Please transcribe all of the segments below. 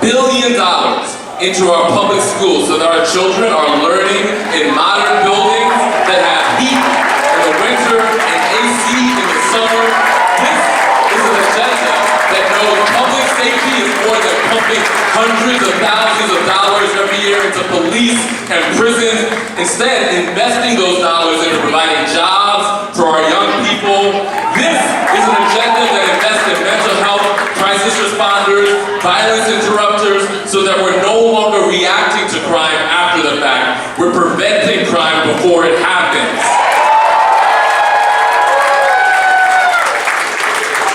billion into our public schools so that our children are learning in modern buildings that have heat in the winter and AC in the summer. This is an agenda that knows public safety is more than pumping hundreds of thousands of dollars every year into police and prisons. Instead, investing those dollars into providing jobs for our young people. This is an agenda that invests in mental health, crisis responders, violence interrupters, so that we're no longer reacting to crime after the fact. We're preventing crime before it happens.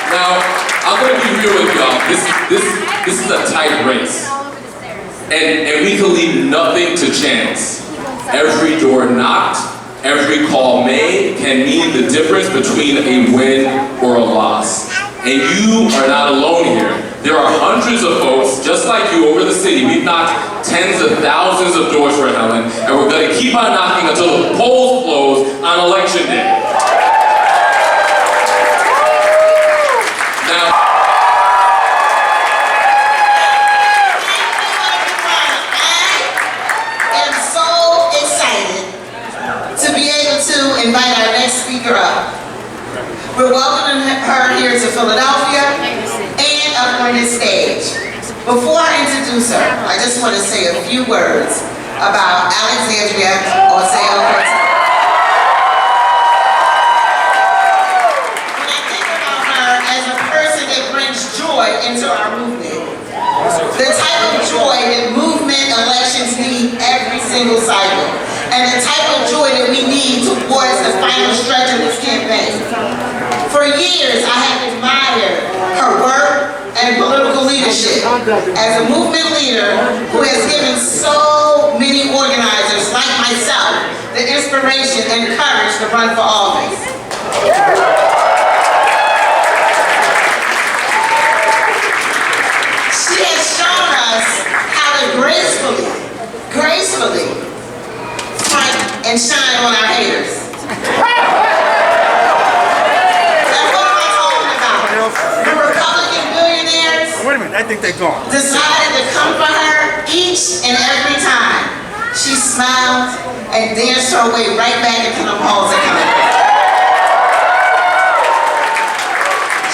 Now, I'm gonna be real with y'all. This is a tight race. And we can leave nothing to chance. Every door knocked, every call made can mean the difference between a win or a loss. And you are not alone here. There are hundreds of folks just like you over the city. We've knocked tens of thousands of doors for Helen, and we're going to keep on knocking until the polls close on election day. Invite our next speaker up. We're welcoming her here to Philadelphia and up on this stage. Before I introduce her, I just want to say a few words about Alexandria Ocasio-Cortez. When I think about her as a person that brings joy into our movement, the type of joy that movement elections need every single cycle, and the type of joy that we need towards the final stretch of this campaign. For years, I have admired her work and political leadership as a movement leader who has given so many organizers like myself the inspiration and courage to run for office. She has shown us how to gracefully front and shine on our haters. That's what I'm talking about. The Republican billionaires, wait a minute, I think they're gone. Decided to come for her each and every time. She smiled and danced her way right back into the halls of Congress.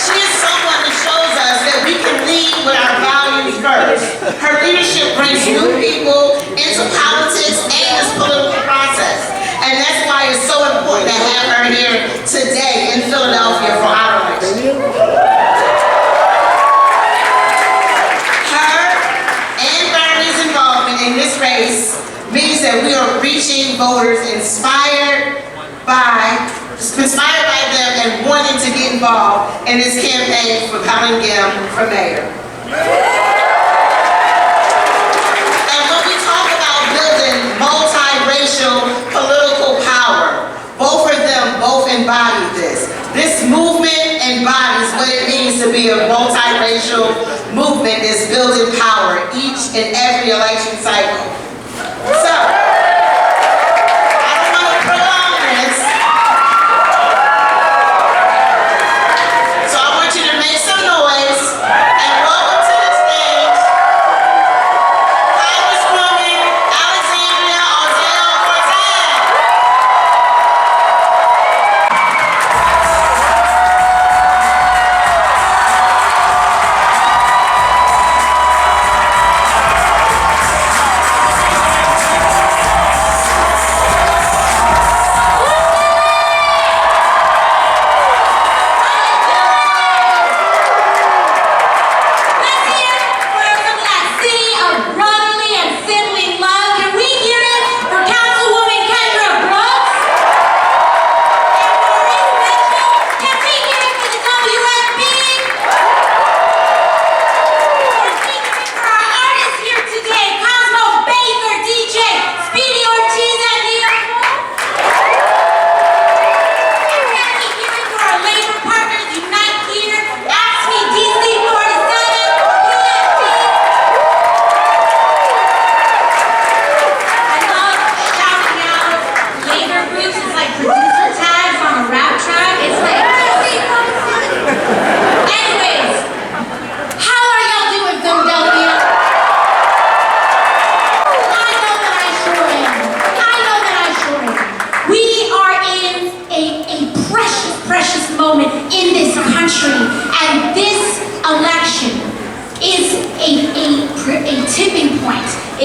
She is someone that shows us that we can lead with our values first. Her leadership brings new people into politics and this political process. And that's why it's so important to have her here today in Philadelphia for our election. Her and Bernie's involvement in this race means that we are reaching voters inspired by them and wanting to get involved in this campaign for Helen Gym for mayor. And when we talk about building multiracial political power, both of them both embody this. This movement embodies what it means to be a multiracial movement that's building power each and every election cycle. So, I don't want to prolong this. So I want you to make some noise and welcome to the stage Congresswoman Alexandria Ocasio-Cortez.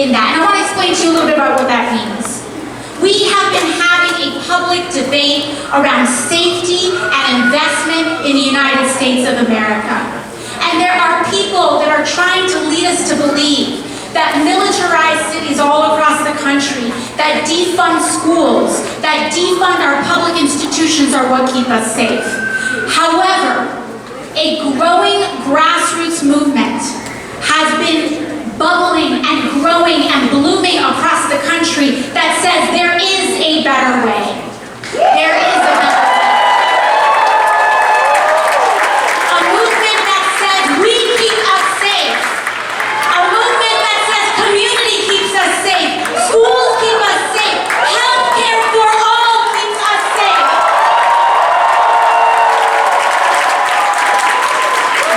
in that. And I want to explain to you a little bit about what that means. We have been having a public debate around safety and investment in the United States of America. And there are people that are trying to lead us to believe that militarized cities all across the country, that defund schools, that defund our public institutions are what keep us safe. However, a growing grassroots movement has been bubbling and growing and blooming across the country that says there is a better way. There is a better way. A movement that says we keep us safe. A movement that says community keeps us safe. Schools keep us safe. Healthcare for all keeps us safe.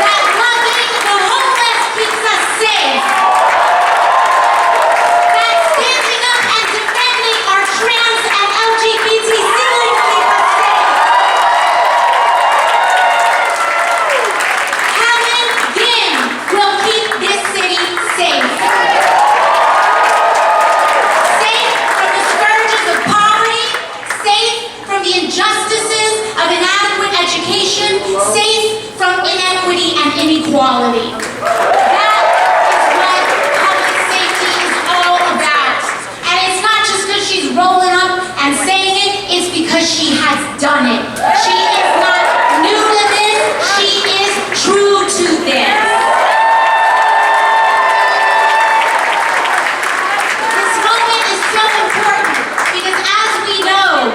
That loving the homeless keeps us safe. That standing up and defending our trans and LGBT siblings keep us safe. Helen Gym will keep this city safe. Safe from the scourges of poverty, safe from the injustices of inadequate education, safe from inequity and inequality. That is what public safety is all about. And it's not just because she's rolling up and saying it, it's because she has done it. She is not new to this, she is true to this. This moment is so important because as we know,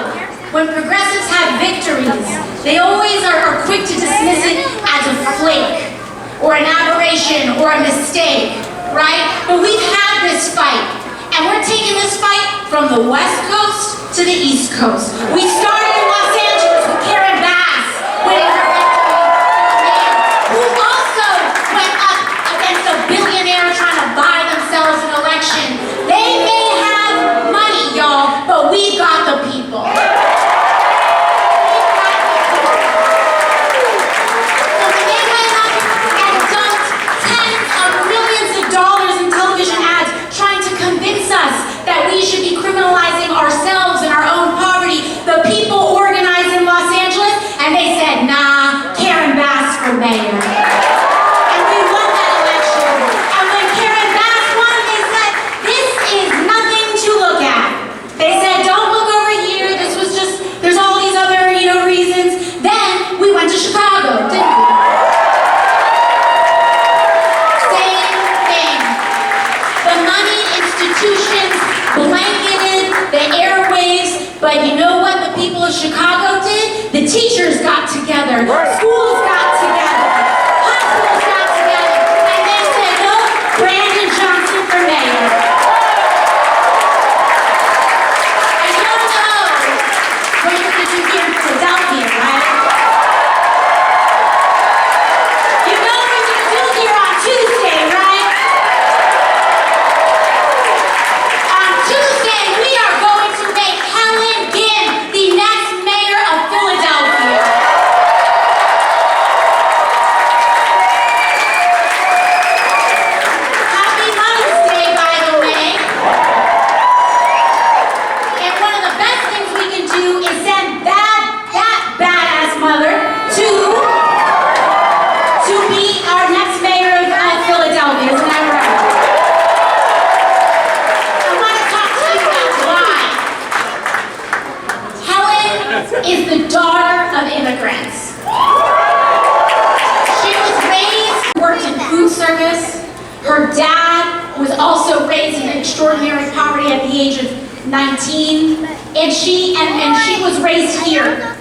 when progressives have victories, they always are quick to dismiss it as a flake or an aberration or a mistake, right? But we've had this fight, and we're taking this fight from the West Coast to the East Coast. We started in Los Angeles with Karen Bass winning her victory, who also went up against a billionaire trying to buy themselves an election. They may have money, y'all, but we got the people. That we should be criminalizing ourselves and our own poverty. The people organized in Los Angeles, and they said, nah, Karen Bass for mayor. And we won that election. And when Karen Bass won, they said, this is nothing to look at. They said, don't look over here. This was just, there's all these other, reasons. Then we went to Chicago, didn't we? Same thing. The money institutions blanketed the airwaves, but you know what the people of Chicago did? The teachers got together, schools got together, hospitals got together, and they said, no, Brandon Johnson for mayor. And you don't know what you're going to do here in Philadelphia, right? You know what you're going to do here on Tuesday, right? On Tuesday, we are going to make Helen Gym the next mayor of Philadelphia. Happy Mother's Day, by the way. And one of the best things we can do is send that badass mother to be our next mayor of Philadelphia. Isn't that right? I want to talk to you about why. Helen is the daughter of immigrants. She was worked in food service. Her dad was also raised in extraordinary poverty at the age of 19, and she was raised here.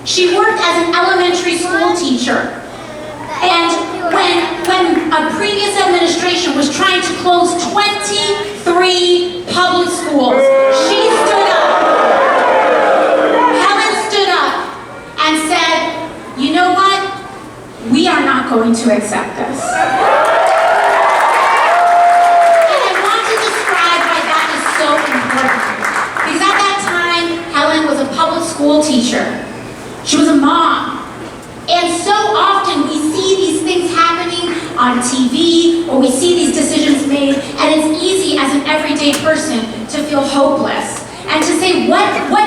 She worked as an elementary school teacher. And when a previous administration was trying to close 23 public schools, she stood up. Helen stood up and said, you know what? We are not going to accept this. And I want to describe why that is so important. Because at that time, Helen was a public school teacher. She was a mom. And so often we see these things happening on TV, or we see these person to feel hopeless and to say, what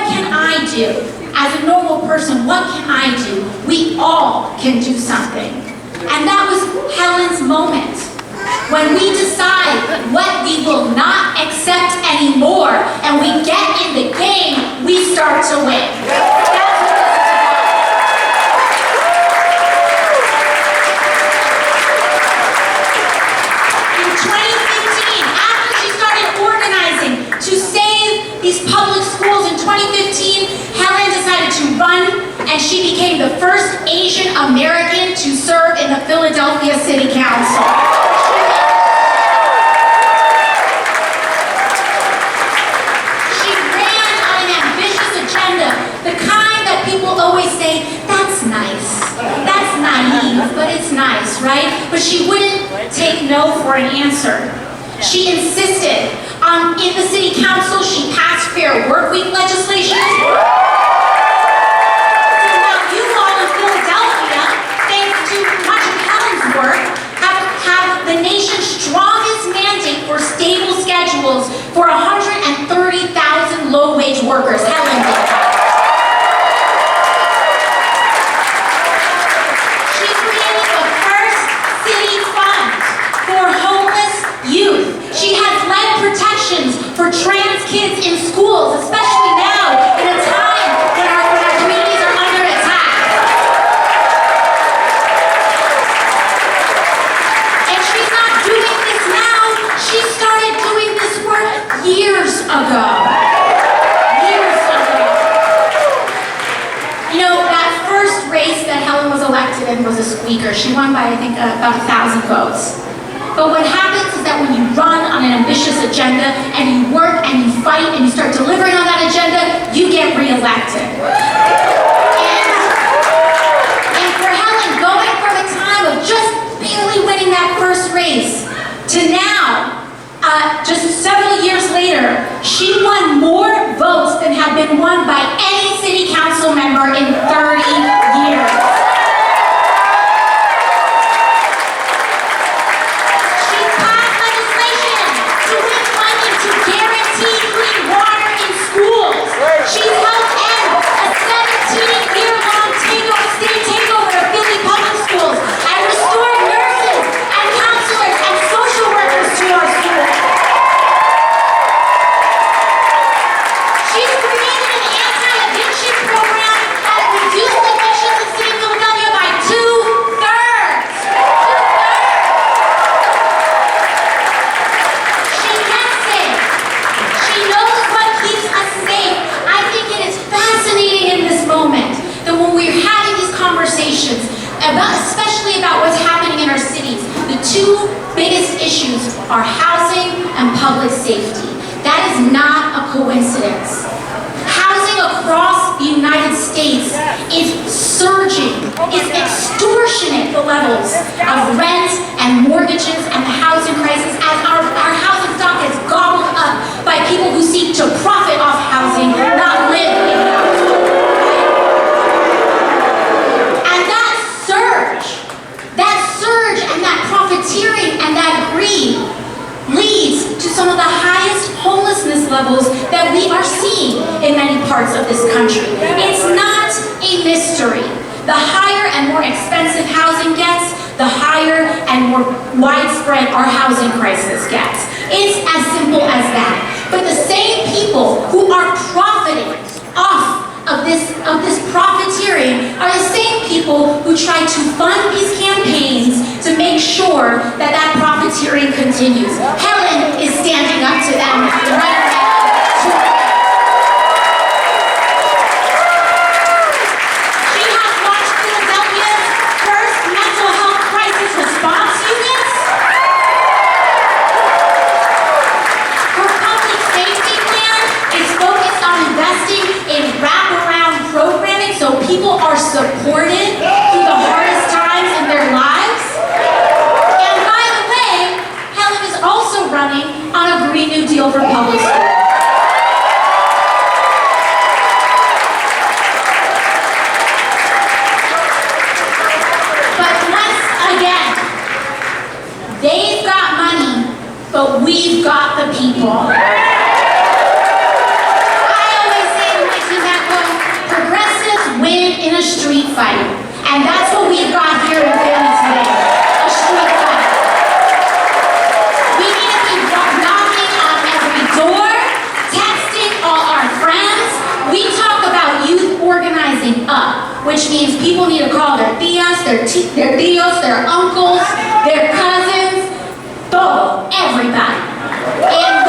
can I do? As a normal person, what can I do? We all can do something. And that was Helen's moment. When we decide what we will not accept anymore and we get in the game, we start to win. That's what this is about. In 2015, after she started organizing to save these public schools in 2015, Helen decided to run, and she became the first Asian American to serve in the Philadelphia City Council. The kind that people always say, that's nice, that's naive, but it's nice, right? But she wouldn't take no for an answer. She insisted on, in the city council, she passed Fair Work Week legislation. So now you all in Philadelphia, thanks to much of Helen's work, have the nation's strongest mandate for stable schedules for 130,000 low-wage workers. Helen did that. She has led protections for trans kids in schools, especially now in a time when our communities are under attack. And she's not doing this now. She started doing this work years ago. Years ago. You know, that first race that Helen was elected in was a squeaker. She won by, I think, about 1,000 votes. But what happens is that when you run on an ambitious agenda and you work and you fight and you start delivering on that agenda, you get reelected. And for Helen, going from a time of just barely winning that first race to now, just several years later, she won more votes than have been won by any city council member in 30 years. She's helped end a 17-year-long state takeover of Philly public schools and restored nurses and counselors and social workers to our schools. She's created an anti-eviction program that reduced evictions in the city of Philadelphia by 2/3. She gets it. She knows what keeps us safe. I think it is fascinating in this moment that when we're having these conversations, especially about what's happening in our cities, the two biggest issues are housing and public safety. That is not a coincidence. Housing across the United States is surging, is extortionate, the levels of rent and mortgages and the housing crisis as our housing stock is gobbled up by people who seek to profit off housing, not live in housing. And that surge and that profiteering and that greed leads to some of the highest homelessness levels that we are seeing in many parts of this country. It's not a mystery. The higher and more expensive housing gets, the higher and more widespread our housing crisis gets. It's as simple as that. But the same people who are profiting off of this profiteering are the same people who try to fund these campaigns to make sure that that profiteering continues. Helen is standing up to them right now. She has launched Philadelphia's first mental health crisis response units. Her public safety plan is focused on investing in wraparound programming so people are supported through the hardest times in their lives. And by the way, Helen is also running on a Green New Deal for public schools. But once again, they've got money, but but we've got the people. I always say to my team back home, progressives win in a street fight. And that's what we've got here in Philly today, a street fight. We need to be knocking on every door, texting all our friends. We talk about youth organizing up, which means people need to call their tias, their tios, their uncles, their cousins, todo, everybody. And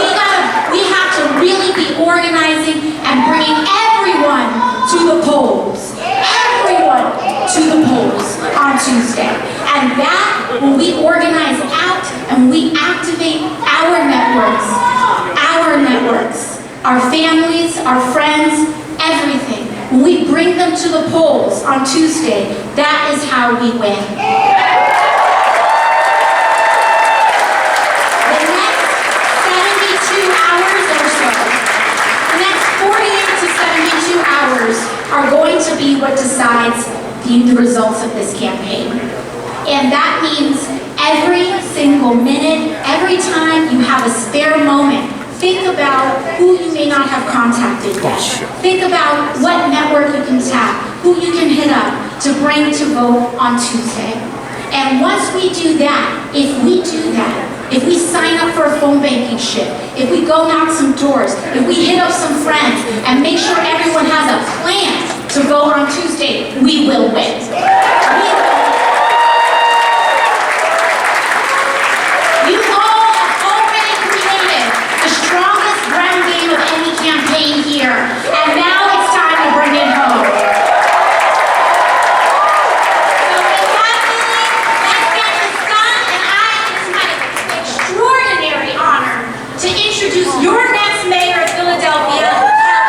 we have to really be organizing and bringing everyone to the polls. Everyone to the polls on Tuesday. And that, when we organize out and we activate our networks, our families, our friends, everything, when we bring them to the polls on Tuesday, that is how we win. The next 72 hours or so, the next 48 to 72 hours are going to be what decides the results of this campaign. And that means every single minute, every time you have a spare moment, think about who you may not have contacted yet. Think about what network you can tap, who you can hit up to bring to vote on Tuesday. And once we do that, if we sign up for a phone banking shift, if we go knock some doors, if we hit up some friends and make sure everyone has a plan to vote on Tuesday, we will win. You all have already created the strongest ground game of any campaign here, and now it's time to bring it home. So with that, let's get this done, and it's my extraordinary honor to introduce your next mayor of Philadelphia, Helen Gym.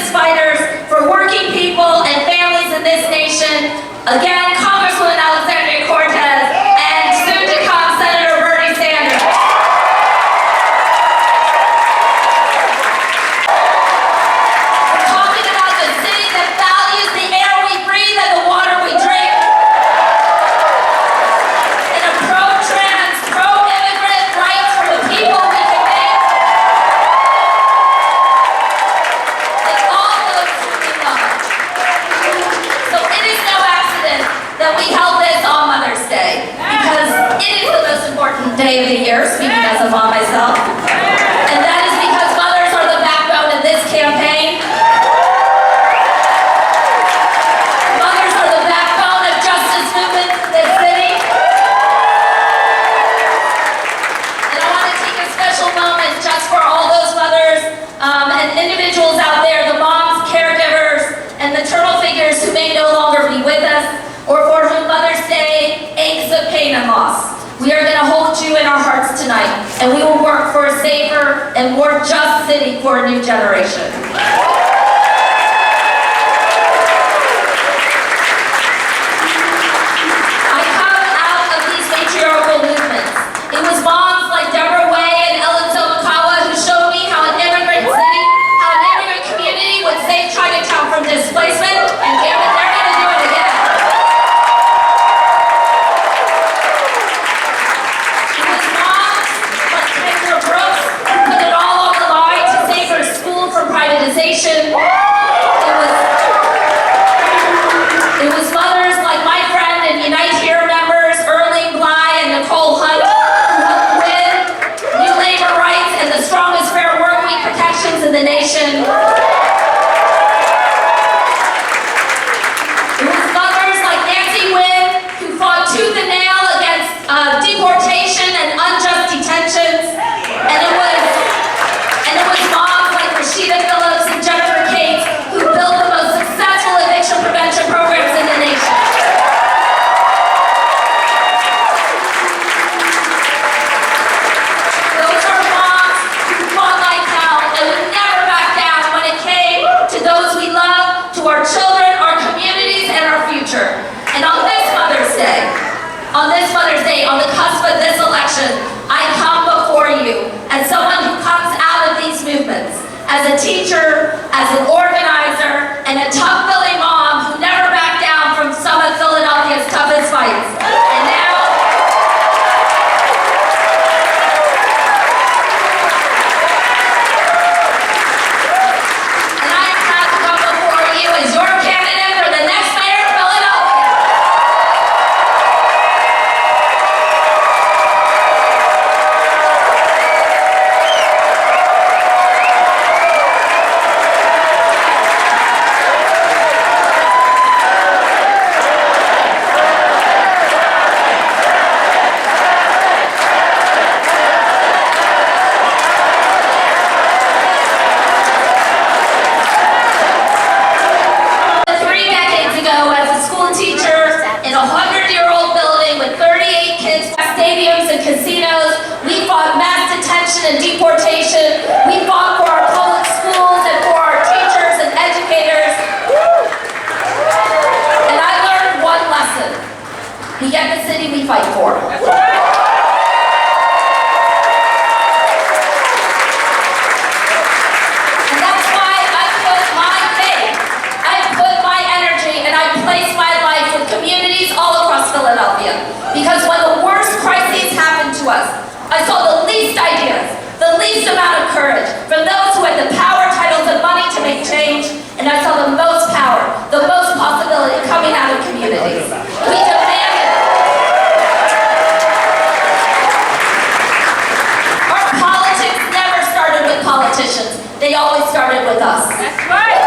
resistance fighters for working people and families in this nation. Again, Congresswoman Alexandria Cortez and soon to come Senator Bernie Sanders. We're talking about the city that values the air we breathe and the water we drink. And a pro-trans, pro-immigrant rights for the people we can make. And all those who we love. So it is no accident that we held this on Mother's Day, because it is the most important day of the year, speaking as a mom myself. And that is because mothers are the backbone of this campaign. Mothers are the backbone of justice movements in this city. And I want to take a special moment just for all those mothers and individuals out there, the moms, caregivers, and maternal figures who may no longer be with us, or for whom Mother's Day aches of pain and loss. We are going to hold you in our hearts tonight, and we will work for a safer and more just city for a new generation. I come out of these matriarchal movements. It was moms like Deborah Way and Ellen Somakawa who showed me how an immigrant city, how an immigrant community would save Chinatown from displacement, and damn it, they're going to do it again. It was moms like Kendra Brooks who put it all on the line to save her school from privatization. It was mothers like my friend and Unite Here members, Erling Bly and Nicole Hunt, who helped win new labor rights and the strongest fair work week protections in the nation. It was mothers like Nancy Wynn, who fought tooth and nail against deportation and unjust detentions. And it was moms like Rashida Phillips and Jennifer Cates who built the most successful eviction prevention programs in the nation. Those are moms who fought like hell and would never back down when it came to those we love, to our children, our communities, and our future. And on this Mother's Day, on the cusp of this election, I come before you as someone who comes out of these movements, as a teacher, as an organizer, and a tough Philly mom who never backed down from some of Philadelphia's toughest fights. And now, I am proud to come before you as your candidate for the next mayor of Philadelphia. Stadiums and casinos. We fought mass detention and deportation. We fought for our public schools and for our teachers and educators. And I learned one lesson. We get the city we fight for. And that's why I put my faith, I put my energy, and I place my life with communities all across Philadelphia. Because when the worst crises happened to us, I saw the least ideas, the least amount of courage from those who had the power, titles, and money to make change, and I saw the most power, the most possibility coming out of communities. We demanded. Our politics never started with politicians. They always started with us. That's right.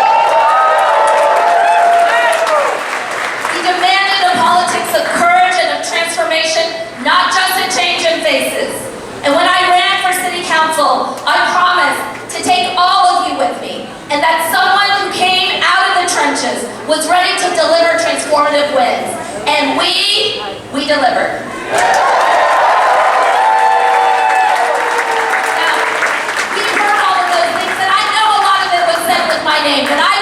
We demanded a politics of courage and of transformation, not just a change in faces. And when I ran for city council, I promised to take all of you with me, and that someone who came out of the trenches was ready to deliver transformative wins. And we delivered. Now, we've heard all of those things, and I know a lot of it was said with my name, but I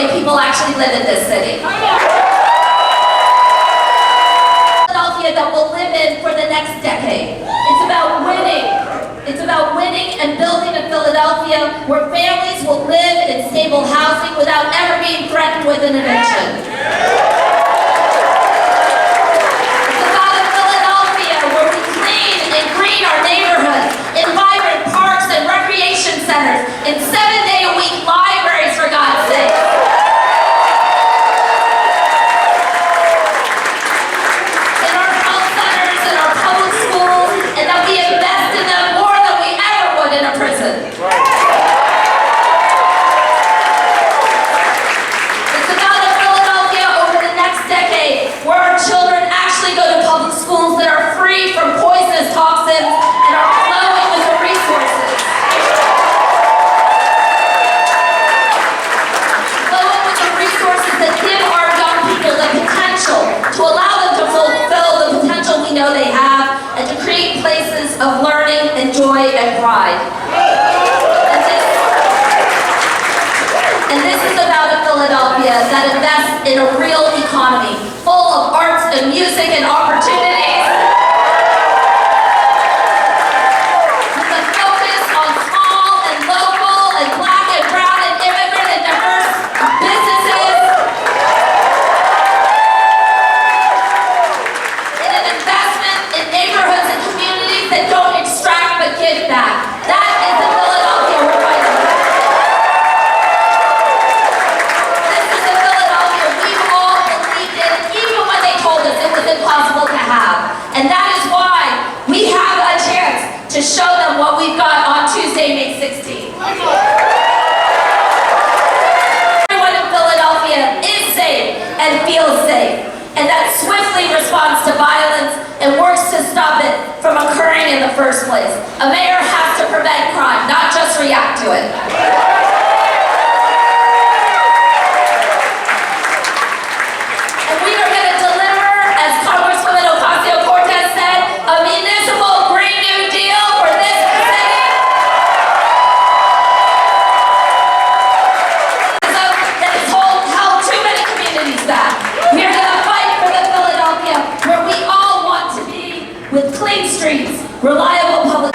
way people actually live in this city. Philadelphia that we'll live in for the next decade. It's about winning. It's about winning and building a Philadelphia where families will live in stable housing without ever being threatened with an eviction. It's about a Philadelphia where we clean and green our neighborhoods, in vibrant parks and recreation centers, in 7-day-a-week libraries, for God's sake. In our health centers and our public schools, and that we invest in them more than we ever would in a prison. It's about a Philadelphia over the next decade where our children actually go to public schools that are free from poisonous toxins and are flowing with the resources. Flowing with the resources that give our young people the potential to allow them to fulfill the potential we know they have and to create places of learning and joy and pride. And this is about a Philadelphia that invests in a real economy, full of arts and music and opportunities, with a focus on small and local and Black and brown and immigrant and diverse businesses, and an investment in neighborhoods and communities that don't extract but give back. That is the Philadelphia we're fighting for. This is the Philadelphia we've all believed in, even when they told us it was impossible to have. And that is why we have a chance to show them what we've got on Tuesday, May 16th. Everyone in Philadelphia is safe and feels safe, and that swiftly responds to violence and works to stop it from occurring in the first place. A mayor has to prevent crime, not just react to it. And we are going to deliver, as Congresswoman Ocasio-Cortez said, a municipal Green New Deal for this city. That has held too many communities back. We are going to fight for the Philadelphia where we all want to be, with clean streets, reliable public